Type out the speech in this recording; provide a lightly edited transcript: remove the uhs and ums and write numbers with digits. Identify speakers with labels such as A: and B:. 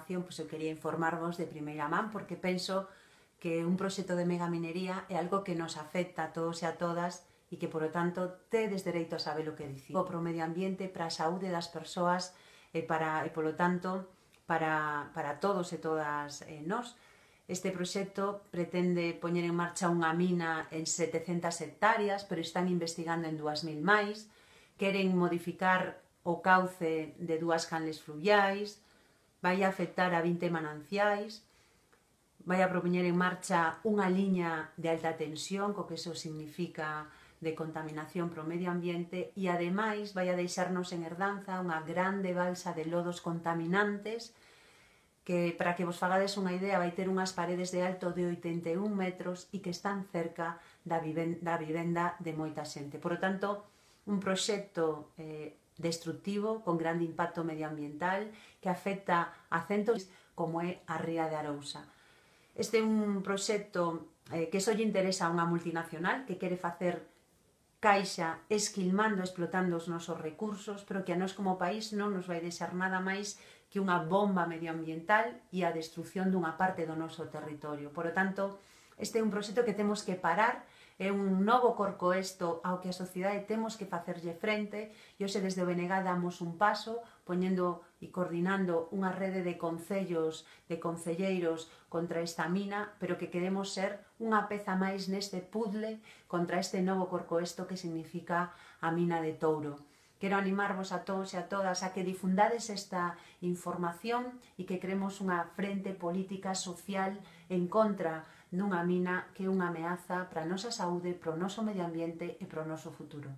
A: Pois eu quería informarvos de primeira man porque penso que un proxecto de megaminería é algo que nos afecta a todos e a todas e que, polo tanto, tedes dereito a saber o que dicir. Para o medio ambiente, para a saúde das persoas e, polo tanto, para todos e todas nós. Este proxecto pretende poñer en marcha unha mina en 700 hectáreas, pero están investigando en 2000 máis. Queren modificar o cauce de 2 canles fluviais, vai afectar a 20 mananciais, vai a propoñer en marcha unha liña de alta tensión, co que iso significa de contaminación para o medio ambiente, e ademais vai a deixarnos en herdanza unha grande balsa de lodos contaminantes que, para que vos fagades unha idea, vai ter unhas paredes de alto de 81 metros e que están cerca da vivenda de moita xente. Por lo tanto, un proxecto destructivo, con grande impacto medioambiental, que afecta a centos como é a Ría de Arousa. Este é un proxecto que só lle interesa a unha multinacional que quere facer caixa esquilmando, explotando os nosos recursos, pero que a nós como país non nos vai deixar nada máis que unha bomba medioambiental e a destrucción dunha parte do noso territorio. Por lo tanto, este é un proxecto que temos que parar, é un novo corcoesto ao que a sociedade temos que facerlle frente, e hoxe desde o BNG damos un paso poñendo e coordinando unha rede de concellos, de concelleiros contra esta mina, pero que queremos ser unha peza máis neste puzzle contra este novo corcoesto que significa a mina de Touro. Quero animarvos a todos e a todas a que difundades esta información e que creemos unha frente política social en contra dunha mina que é unha ameaza para a nosa saúde, para o noso medio ambiente e para o noso futuro.